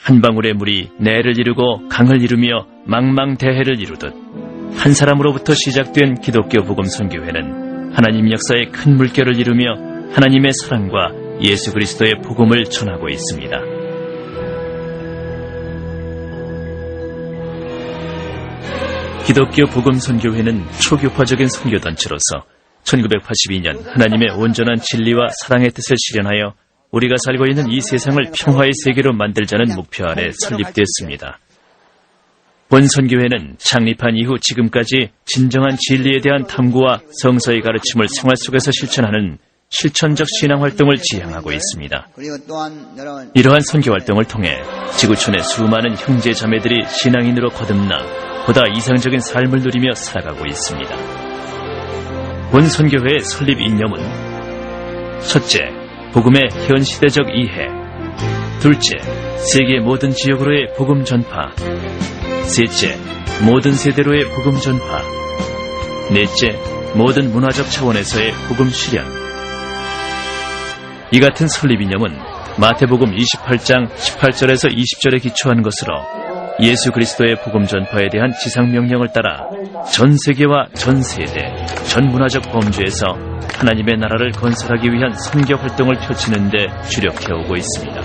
한 방울의 물이 내를 이루고 강을 이루며 망망대해를 이루듯 한 사람으로부터 시작된 기독교 복음 선교회는 하나님 역사의 큰 물결을 이루며 하나님의 사랑과 예수 그리스도의 복음을 전하고 있습니다. 기독교 복음 선교회는 초교파적인 선교단체로서 1982년 하나님의 온전한 진리와 사랑의 뜻을 실현하여 우리가 살고 있는 이 세상을 평화의 세계로 만들자는 목표 아래 설립되었습니다. 본 선교회는 창립한 이후 지금까지 진정한 진리에 대한 탐구와 성서의 가르침을 생활 속에서 실천하는 실천적 신앙활동을 지향하고 있습니다. 이러한 선교활동을 통해 지구촌의 수많은 형제 자매들이 신앙인으로 거듭나 보다 이상적인 삶을 누리며 살아가고 있습니다. 본 선교회의 설립 이념은 첫째, 복음의 현시대적 이해. 둘째, 세계 모든 지역으로의 복음 전파. 셋째, 모든 세대로의 복음 전파. 넷째, 모든 문화적 차원에서의 복음 실현. 이 같은 설립 이념은 마태복음 28장 18절에서 20절에 기초한 것으로 예수 그리스도의 복음 전파에 대한 지상 명령을 따라 전 세계와 전 세대, 전 문화적 범주에서 하나님의 나라를 건설하기 위한 선교 활동을 펼치는 데 주력해오고 있습니다.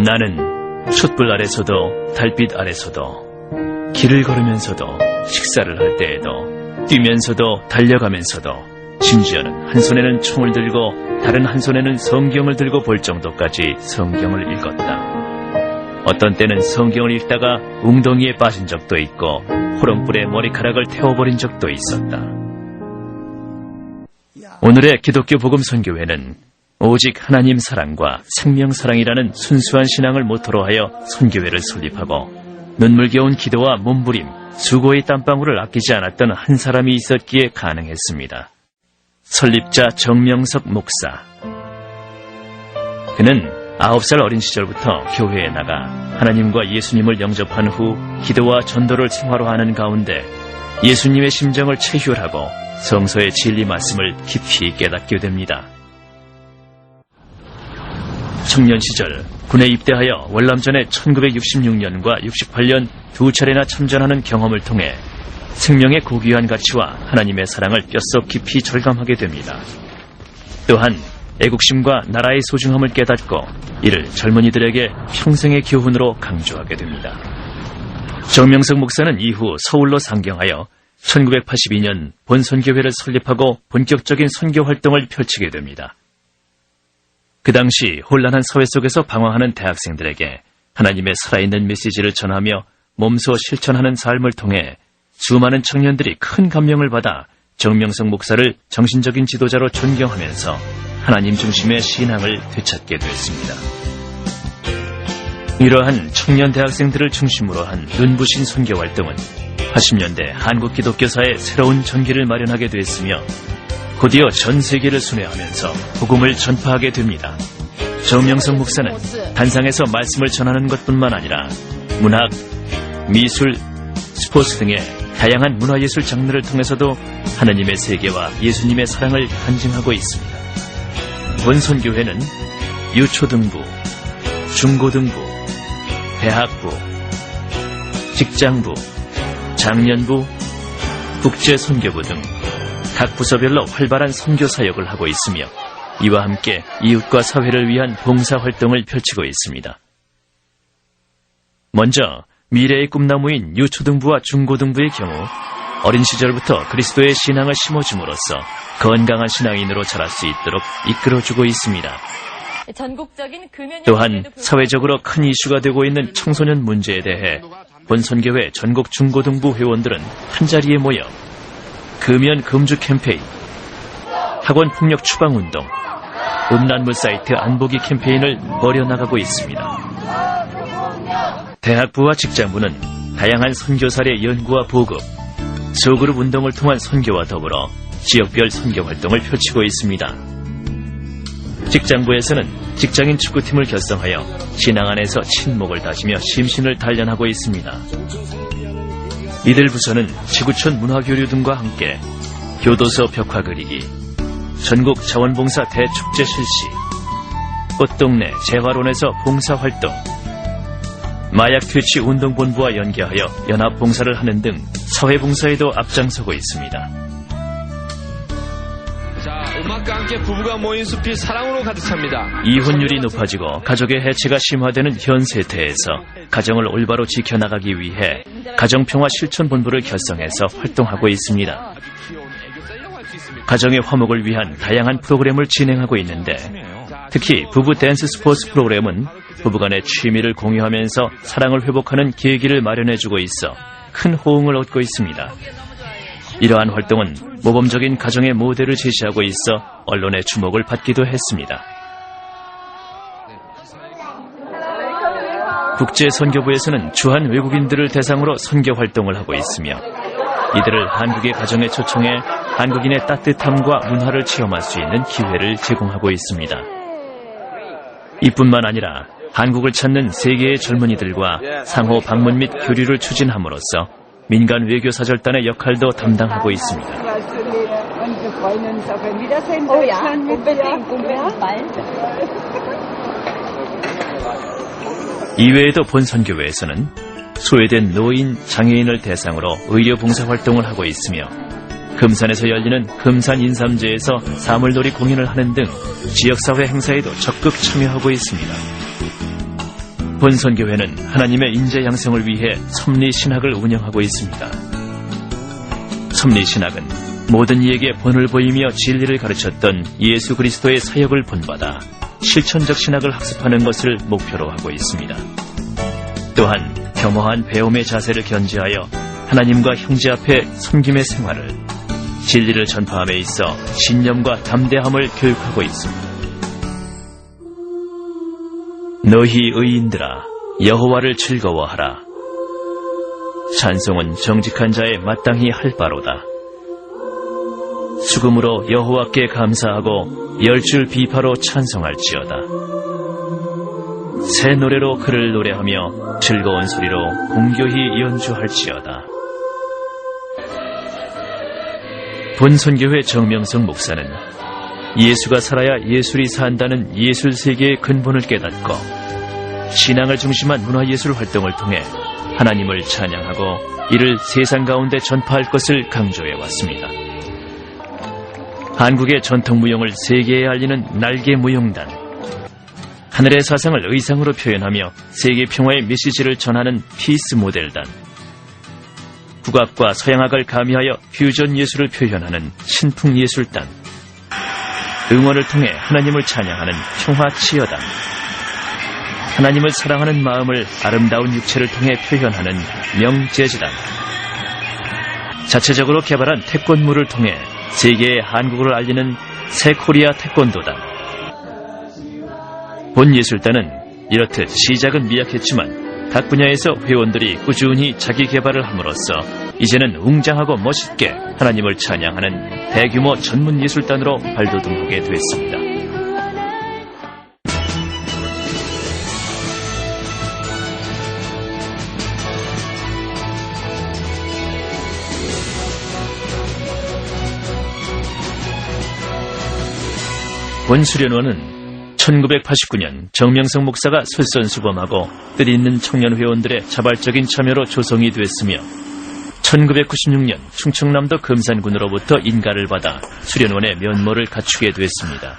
나는 촛불 아래서도 달빛 아래서도 길을 걸으면서도 식사를 할 때에도 뛰면서도 달려가면서도 심지어는 한 손에는 총을 들고 다른 한 손에는 성경을 들고 볼 정도까지 성경을 읽었다. 어떤 때는 성경을 읽다가 웅덩이에 빠진 적도 있고 호롱불에 머리카락을 태워버린 적도 있었다. 오늘의 기독교 복음 선교회는 오직 하나님 사랑과 생명 사랑이라는 순수한 신앙을 모토로 하여 선교회를 설립하고 눈물겨운 기도와 몸부림, 수고의 땀방울을 아끼지 않았던 한 사람이 있었기에 가능했습니다. 설립자 정명석 목사. 그는 9살 어린 시절부터 교회에 나가 하나님과 예수님을 영접한 후 기도와 전도를 생활화하는 가운데 예수님의 심정을 체휼하고 성서의 진리 말씀을 깊이 깨닫게 됩니다. 청년 시절 군에 입대하여 월남전에 1966년과 68년 두 차례나 참전하는 경험을 통해 생명의 고귀한 가치와 하나님의 사랑을 뼛속 깊이 절감하게 됩니다. 또한 애국심과 나라의 소중함을 깨닫고 이를 젊은이들에게 평생의 교훈으로 강조하게 됩니다. 정명석 목사는 이후 서울로 상경하여 1982년 본선교회를 설립하고 본격적인 선교 활동을 펼치게 됩니다. 그 당시 혼란한 사회 속에서 방황하는 대학생들에게 하나님의 살아있는 메시지를 전하며 몸소 실천하는 삶을 통해 수많은 청년들이 큰 감명을 받아 정명석 목사를 정신적인 지도자로 존경하면서 하나님 중심의 신앙을 되찾게 됐습니다. 이러한 청년 대학생들을 중심으로 한 눈부신 선교 활동은 80년대 한국 기독교사의 새로운 전기를 마련하게 됐으며 곧이어 전 세계를 순회하면서 복음을 전파하게 됩니다. 정명석 목사는 단상에서 말씀을 전하는 것뿐만 아니라 문학, 미술, 스포츠 등의 다양한 문화예술 장르를 통해서도 하나님의 세계와 예수님의 사랑을 간증하고 있습니다. 본선교회는 유초등부, 중고등부, 대학부, 직장부, 장년부, 국제선교부 등 각 부서별로 활발한 선교 사역을 하고 있으며 이와 함께 이웃과 사회를 위한 봉사활동을 펼치고 있습니다. 먼저 미래의 꿈나무인 유초등부와 중고등부의 경우 어린 시절부터 그리스도의 신앙을 심어줌으로써 건강한 신앙인으로 자랄 수 있도록 이끌어주고 있습니다. 또한 사회적으로 큰 이슈가 되고 있는 청소년 문제에 대해 본선교회 전국 중고등부 회원들은 한자리에 모여 금연 금주 캠페인, 학원 폭력 추방 운동, 음란물 사이트 안보기 캠페인을 벌여나가고 있습니다. 대학부와 직장부는 다양한 선교 사례 연구와 보급, 소그룹 운동을 통한 선교와 더불어 지역별 선교 활동을 펼치고 있습니다. 직장부에서는 직장인 축구팀을 결성하여 신앙 안에서 친목을 다지며 심신을 단련하고 있습니다. 이들 부서는 지구촌 문화교류 등과 함께 교도소 벽화 그리기, 전국 자원봉사 대축제 실시, 꽃동네 재활원에서 봉사활동, 마약 퇴치 운동본부와 연계하여 연합봉사를 하는 등 사회봉사에도 앞장서고 있습니다. 자, 음악과 함께 부부가 모인 숲이 사랑으로 가득 찹니다. 이혼율이 높아지고 가족의 해체가 심화되는 현 세태에서 가정을 올바로 지켜나가기 위해 가정평화 실천본부를 결성해서 활동하고 있습니다. 가정의 화목을 위한 다양한 프로그램을 진행하고 있는데 특히 부부 댄스 스포츠 프로그램은 부부간의 취미를 공유하면서 사랑을 회복하는 계기를 마련해주고 있어 큰 호응을 얻고 있습니다. 이러한 활동은 모범적인 가정의 모델을 제시하고 있어 언론의 주목을 받기도 했습니다. 국제선교부에서는 주한 외국인들을 대상으로 선교 활동을 하고 있으며 이들을 한국의 가정에 초청해 한국인의 따뜻함과 문화를 체험할 수 있는 기회를 제공하고 있습니다. 이뿐만 아니라 한국을 찾는 세계의 젊은이들과 상호 방문 및 교류를 추진함으로써 민간 외교사절단의 역할도 담당하고 있습니다. 이외에도 본선교회에서는 소외된 노인, 장애인을 대상으로 의료 봉사활동을 하고 있으며 금산에서 열리는 금산 인삼제에서 사물놀이 공연을 하는 등 지역사회 행사에도 적극 참여하고 있습니다. 본선교회는 하나님의 인재 양성을 위해 섭리신학을 운영하고 있습니다. 섭리신학은 모든 이에게 본을 보이며 진리를 가르쳤던 예수 그리스도의 사역을 본받아 실천적 신학을 학습하는 것을 목표로 하고 있습니다. 또한 겸허한 배움의 자세를 견지하여 하나님과 형제 앞에 섬김의 생활을, 진리를 전파함에 있어 신념과 담대함을 교육하고 있습니다. 너희 의인들아 여호와를 즐거워하라. 찬송은 정직한 자의 마땅히 할 바로다. 수금으로 여호와께 감사하고 열줄 비파로 찬송할지어다. 새 노래로 그를 노래하며 즐거운 소리로 공교히 연주할지어다. 본선교회 정명성 목사는 예수가 살아야 예술이 산다는 예술세계의 근본을 깨닫고 신앙을 중심한 문화예술 활동을 통해 하나님을 찬양하고 이를 세상 가운데 전파할 것을 강조해왔습니다. 한국의 전통무용을 세계에 알리는 날개무용단, 하늘의 사상을 의상으로 표현하며 세계 평화의 메시지를 전하는 피스 모델단, 국악과 서양악을 가미하여 퓨전 예술을 표현하는 신풍예술단, 응원을 통해 하나님을 찬양하는 평화치여단, 하나님을 사랑하는 마음을 아름다운 육체를 통해 표현하는 명재즈단, 자체적으로 개발한 태권무를 통해 세계의 한국을 알리는 새코리아 태권도단. 본예술단은 이렇듯 시작은 미약했지만 각 분야에서 회원들이 꾸준히 자기 개발을 함으로써 이제는 웅장하고 멋있게 하나님을 찬양하는 대규모 전문예술단으로 발돋움하게 됐습니다. 본수련원은 1989년 정명성 목사가 솔선수범하고 뜻있는 청년 회원들의 자발적인 참여로 조성이 됐으며 1996년 충청남도 금산군으로부터 인가를 받아 수련원의 면모를 갖추게 됐습니다.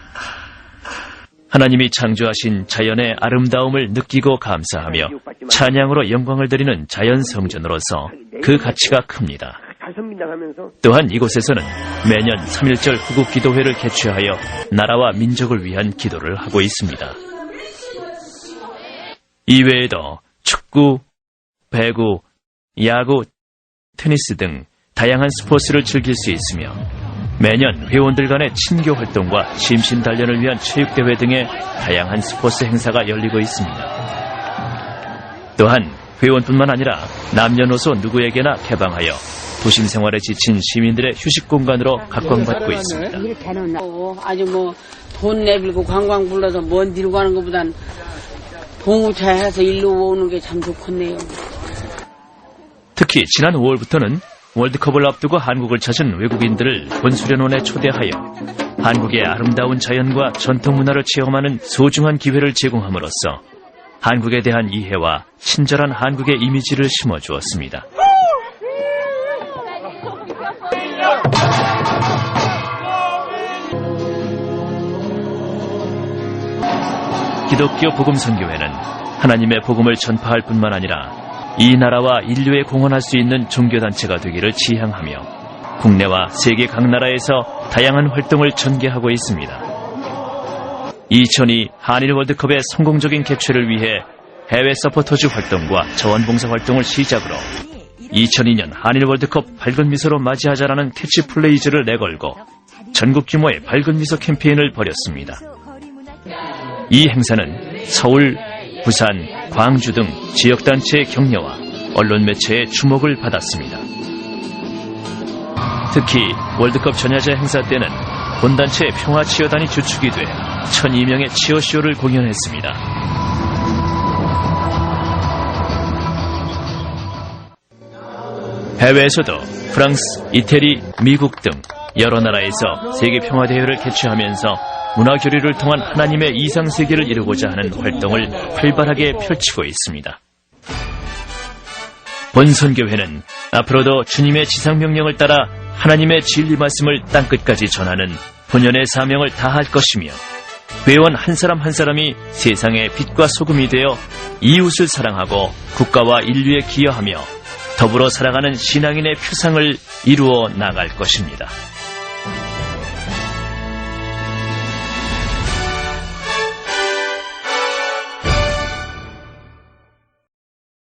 하나님이 창조하신 자연의 아름다움을 느끼고 감사하며 찬양으로 영광을 드리는 자연성전으로서 그 가치가 큽니다. 또한 이곳에서는 매년 3.1절 후국기도회를 개최하여 나라와 민족을 위한 기도를 하고 있습니다. 이외에도 축구, 배구, 야구, 테니스 등 다양한 스포츠를 즐길 수 있으며 매년 회원들 간의 친교 활동과 심신 단련을 위한 체육대회 등의 다양한 스포츠 행사가 열리고 있습니다. 또한 회원뿐만 아니라 남녀노소 누구에게나 개방하여 도심 생활에 지친 시민들의 휴식 공간으로 각광받고 있습니다. 아주 돈 내밀고 관광 불러서 먼 뒤로 가는 것보단 봉우차 해서 일로 오는 게 참 좋겠네요. 특히 지난 5월부터는 월드컵을 앞두고 한국을 찾은 외국인들을 본수련원에 초대하여 한국의 아름다운 자연과 전통 문화를 체험하는 소중한 기회를 제공함으로써 한국에 대한 이해와 친절한 한국의 이미지를 심어주었습니다. 기독교 복음선교회는 하나님의 복음을 전파할 뿐만 아니라 이 나라와 인류에 공헌할 수 있는 종교단체가 되기를 지향하며 국내와 세계 각 나라에서 다양한 활동을 전개하고 있습니다. 2002 한일 월드컵의 성공적인 개최를 위해 해외 서포터즈 활동과 자원봉사 활동을 시작으로 2002년 한일 월드컵 밝은 미소로 맞이하자라는 캐치플레이즈를 내걸고 전국 규모의 밝은 미소 캠페인을 벌였습니다. 이 행사는 서울, 부산, 광주 등 지역단체의 격려와 언론 매체의 주목을 받았습니다. 특히 월드컵 전야제 행사 때는 본단체의 평화치어단이 주축이 돼 1200명의 치어쇼를 공연했습니다. 해외에서도 프랑스, 이태리, 미국 등 여러 나라에서 세계평화대회를 개최하면서 문화교류를 통한 하나님의 이상세계를 이루고자 하는 활동을 활발하게 펼치고 있습니다. 본선교회는 앞으로도 주님의 지상명령을 따라 하나님의 진리 말씀을 땅끝까지 전하는 본연의 사명을 다할 것이며 회원 한 사람 한 사람이 세상의 빛과 소금이 되어 이웃을 사랑하고 국가와 인류에 기여하며 더불어 살아가는 신앙인의 표상을 이루어 나갈 것입니다.